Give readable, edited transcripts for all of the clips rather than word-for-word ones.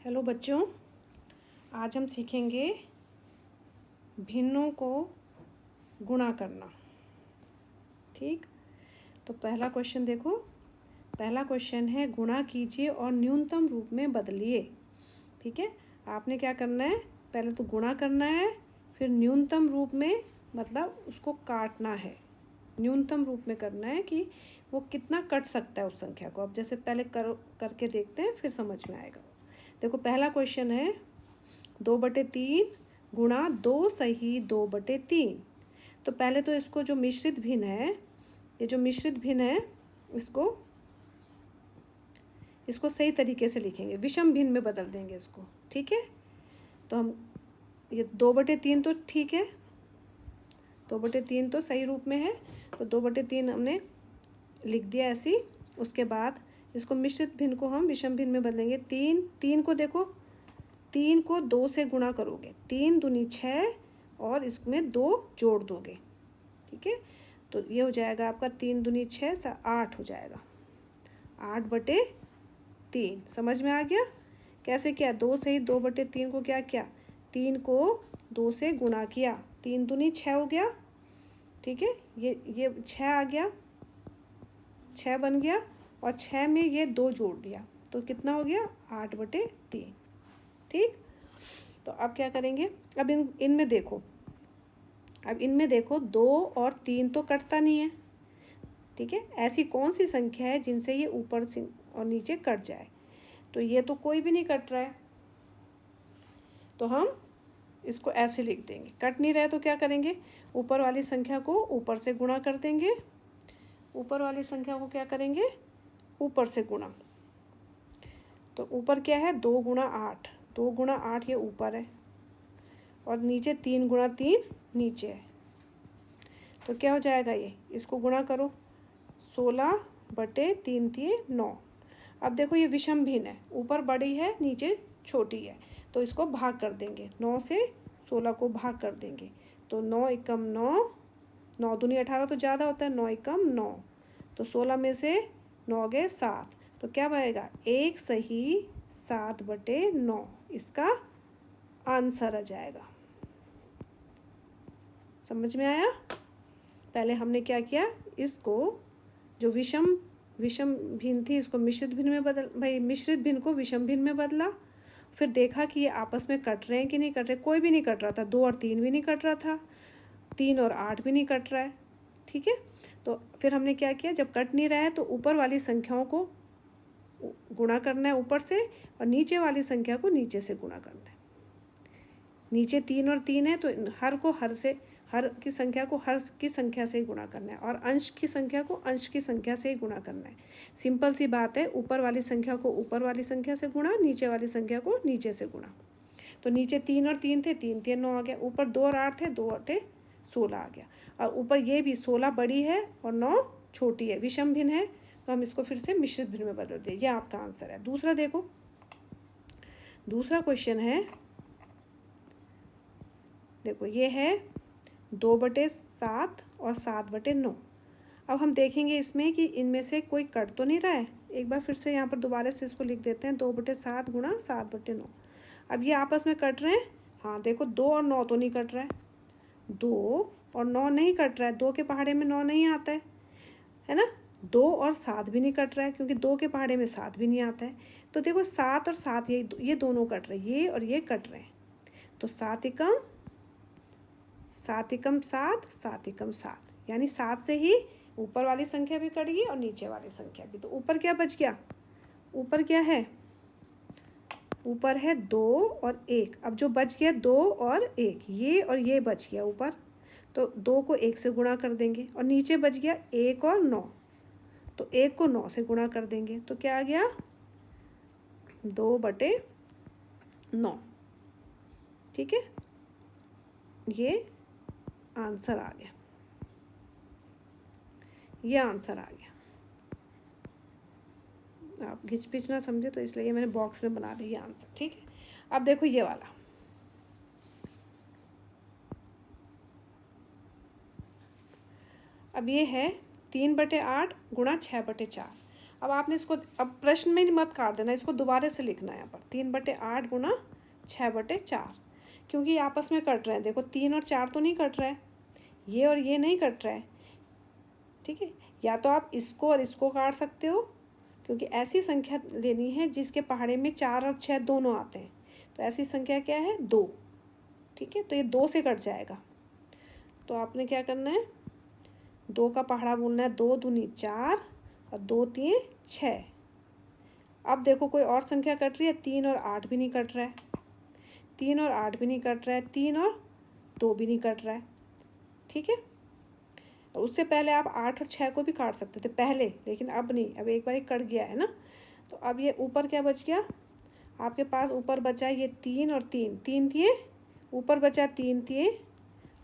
Hello बच्चों, आज हम सीखेंगे भिन्नों को गुणा करना। ठीक, तो पहला क्वेश्चन देखो। पहला क्वेश्चन है गुणा कीजिए और न्यूनतम रूप में बदलिए। ठीक है, आपने क्या करना है, पहले तो गुणा करना है, फिर न्यूनतम रूप में मतलब उसको काटना है। न्यूनतम रूप में करना है कि वो कितना कट सकता है उस संख्या को। अब जैसे पहले करके देखते हैं, फिर समझ में आएगा। देखो पहला क्वेश्चन है 2/3 गुणा 2 सही 2/3। तो पहले तो इसको जो मिश्रित भिन्न है, ये जो मिश्रित भिन्न है, इसको सही तरीके से लिखेंगे, विषम भिन्न में बदल देंगे इसको। ठीक है, तो हम ये 2/3 तो ठीक है, 2/3 तो सही रूप में है, तो 2/3 हमने लिख दिया ऐसी। उसके बाद इसको मिश्रित भिन्न को हम विषम भिन्न में बदलेंगे। 3 को देखो, 3 को 2 से गुणा करोगे, 3 दूनी 6 और इसमें 2 जोड़ दोगे। ठीक है, तो ये हो जाएगा आपका 3 दूनी 6 8 हो जाएगा, 8/3। समझ में आ गया कैसे किया? 2 से ही 2/3 को क्या किया, 3 को 2 से गुणा किया, 3 दूनी 6 हो गया। ठीक है, ये 6 आ गया, 6 बन गया, और 6 में ये 2 जोड़ दिया, तो कितना हो गया, 8/3। ठीक, तो अब क्या करेंगे, अब इनमें देखो, अब इनमें देखो 2 और 3 तो कटता नहीं है। ठीक है, ऐसी कौन सी संख्या है जिनसे ये ऊपर से और नीचे कट जाए? तो ये तो कोई भी नहीं कट रहा है, तो हम इसको ऐसे लिख देंगे। कट नहीं रहा तो क्या करेंगे, ऊपर वाली संख्या को ऊपर से गुणा कर देंगे। ऊपर वाली संख्या को क्या करेंगे, ऊपर से गुणा। तो ऊपर क्या है, 2 गुणा 8, 2 गुणा 8 ये ऊपर है, और नीचे 3 गुणा 3 नीचे है। तो क्या हो जाएगा, ये इसको गुणा करो, 16/3 9। अब देखो ये विषम भिन्न है, ऊपर बड़ी है नीचे छोटी है, तो इसको भाग कर देंगे, 9 से 16 को भाग कर देंगे। तो 9 एकम 9, 9 दूनी 18 तो ज़्यादा होता है, 9 एकम 9, तो 16 में से 9 गए 7, तो क्या बनेगा, 1 सही 7/9 इसका आंसर आ जाएगा। समझ में आया? पहले हमने क्या किया, इसको जो विषम भिन्न थी इसको मिश्रित भिन्न में मिश्रित भिन्न को विषम भिन्न में बदला। फिर देखा कि ये आपस में कट रहे हैं कि नहीं कट रहे। कोई भी नहीं कट रहा था, 2 और 3 भी नहीं कट रहा था, 3 और 8 भी नहीं कट रहा है। ठीक है, तो फिर हमने क्या किया, जब कट नहीं रहा है तो ऊपर वाली संख्याओं को गुणा करना है ऊपर से, और नीचे वाली संख्या को नीचे से गुणा करना है। नीचे 3 और 3 है, तो हर की संख्या को हर की संख्या से ही गुणा करना है, और अंश की संख्या को अंश की संख्या से ही गुणा करना है। सिंपल सी बात है, ऊपर वाली संख्या को ऊपर वाली संख्या से गुणा, नीचे वाली संख्या को नीचे से गुणा। तो नीचे 3 और 3 थे, 3 3 9 आ गया, ऊपर 2 और 8 थे, 2 8 16 आ गया, और ऊपर ये भी 16 बड़ी है और 9 छोटी है, विषम भिन्न है, तो हम इसको फिर से मिश्रित भिन्न में बदल दें। यह आपका आंसर है। दूसरा देखो, दूसरा क्वेश्चन है, देखो ये है 2/7 और 7/9। अब हम देखेंगे इसमें कि इनमें से कोई कट तो नहीं रहा है। एक बार फिर से यहाँ पर दोबारा से इसको लिख देते हैं, 2/7 गुणा 7/9। अब ये आपस में कट रहे हैं, हाँ देखो 2 और 9 तो नहीं कट रहा है, 2 और 9 नहीं कट रहा है, 2 के पहाड़े में 9 नहीं आता है ना। 2 और 7 भी नहीं कट रहा है, क्योंकि 2 के पहाड़े में 7 भी नहीं आता है। तो देखो 7 और 7 ये दोनों कट रहे हैं, ये और ये कट रहे हैं, तो 7 एकम 7, 7 एकम 7, यानी 7 से ही ऊपर वाली संख्या भी कट गई और नीचे वाली संख्या भी। तो ऊपर क्या बच गया, ऊपर क्या है, ऊपर है 2 और 1। अब जो बच गया 2 और 1, ये और ये बच गया ऊपर, तो 2 को 1 से गुणा कर देंगे, और नीचे बच गया 1 और 9, तो 1 को 9 से गुणा कर देंगे, तो क्या आ गया, 2/9। ठीक है, ये आंसर आ गया, ये आंसर आ गया। आप घिच पिच ना समझे तो इसलिए मैंने बॉक्स में बना दिया आंसर। ठीक है, अब देखो ये वाला, अब ये है 3/8 गुणा 6/4। अब आपने इसको अब प्रश्न में मत काट देना, इसको दोबारा से लिखना है यहाँ पर 3/8 गुना 6/4, क्योंकि ये आपस में कट रहे हैं। देखो 3 और 4 तो नहीं कट रहा है, ये और ये नहीं कट रहा है, ठीक है। या तो आप इसको और इसको काट सकते हो, क्योंकि ऐसी संख्या लेनी है जिसके पहाड़े में 4 और 6 दोनों आते हैं। तो ऐसी संख्या क्या है, 2, ठीक है। तो ये 2 से कट जाएगा। तो आपने क्या करना है, 2 का पहाड़ा बोलना है 2 दूनी 4 और 2 3 6। अब देखो कोई और संख्या कट रही है, 3 और 8 भी नहीं कट रहा है, 3 और 8 भी नहीं कट रहा है, 3 और 2 भी नहीं कट रहा है, ठीक है। उससे पहले आप 8 और 6 को भी काट सकते थे पहले, लेकिन अब नहीं, अब एक बार एक कट गया है ना। तो अब ये ऊपर क्या बच गया आपके पास, ऊपर बचा ये 3 और 3, 3 थिए, ऊपर बचा 3 थिए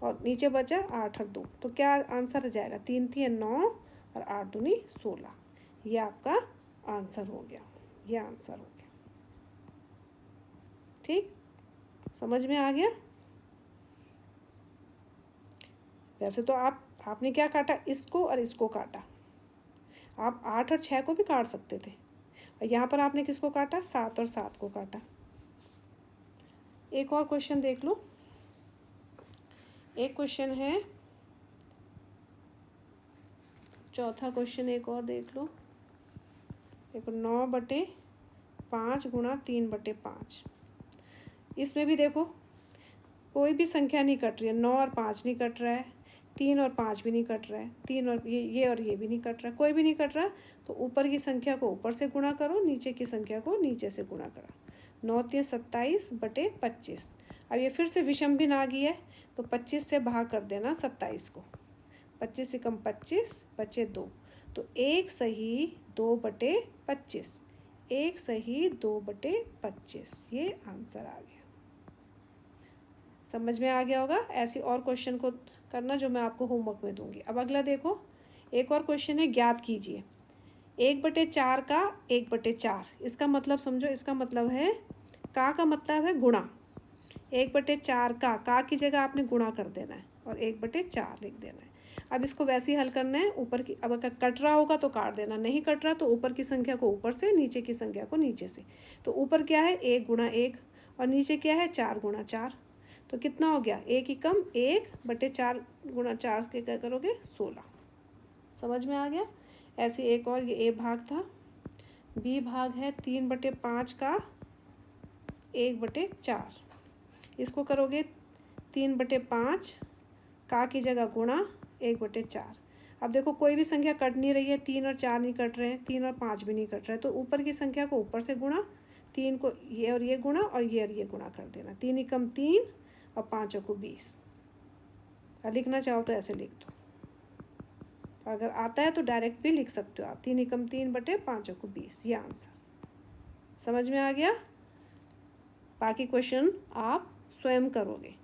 और नीचे बचा 8 और 2। तो क्या आंसर आ जाएगा, 3 थिए 9 और 8 दूनी 16। ये आपका आंसर हो गया, ये आंसर हो गया, ठीक, समझ में आ गया। वैसे तो आपने क्या काटा, इसको और इसको काटा। आप 8 और 6 को भी काट सकते थे, और यहाँ पर आपने किसको काटा, 7 और 7 को काटा। एक और क्वेश्चन देख लो। एक क्वेश्चन है, चौथा क्वेश्चन एक और देख लो। देखो 9/5 गुणा 3/5। इसमें भी देखो कोई भी संख्या नहीं कट रही है, 9 और 5 नहीं कट रहा है, 3 और 5 भी नहीं कट रहा है, 3 और ये और ये भी नहीं कट रहा है, कोई भी नहीं कट रहा। तो ऊपर की संख्या को ऊपर से गुणा करो, नीचे की संख्या को नीचे से गुणा करो। 9 3 27/25। अब ये फिर से विषम भिन्न आ गई है, तो 25 से भाग कर देना 27 को। 25 से कम 25 बचे 2, तो 1 सही 2/25, 1 सही 2/25, ये आंसर आ गया। समझ में आ गया होगा। ऐसी और क्वेश्चन को करना जो मैं आपको होमवर्क में दूंगी। अब अगला देखो, एक और क्वेश्चन है, ज्ञात कीजिए 1/4 का 1/4। इसका मतलब समझो, इसका मतलब है का मतलब है गुणा। 1/4 का की जगह आपने गुणा कर देना है और 1/4 लिख देना है। अब इसको वैसे ही हल करना है, ऊपर की, अब अगर कट रहा होगा तो काट देना, नहीं कट रहा तो ऊपर की संख्या को ऊपर से, नीचे की संख्या को नीचे से। तो ऊपर क्या है 1 गुणा 1 और नीचे क्या है 4 गुणा 4। तो कितना हो गया, 1 ही कम 1/4 गुणा 4 के क्या करोगे 16। समझ में आ गया। ऐसे एक और, ये ए भाग था, बी भाग है 3/5 का 1/4। इसको करोगे 3/5 का की जगह गुणा 1/4। अब देखो कोई भी संख्या कट नहीं रही है, 3 और 4 नहीं कट रहे हैं, 3 और 5 भी नहीं कट रहे हैं। तो ऊपर की संख्या को ऊपर से गुणा, 3 को ये और ये गुणा और ये गुणा कर देना। 3 ही कम 3 और 5 को 20। और लिखना चाहो तो ऐसे लिख दो, अगर आता है तो डायरेक्ट भी लिख सकते हो आप, 3 ही कम 3/5 को 20, ये आंसर। समझ में आ गया। बाकी क्वेश्चन आप स्वयं करोगे।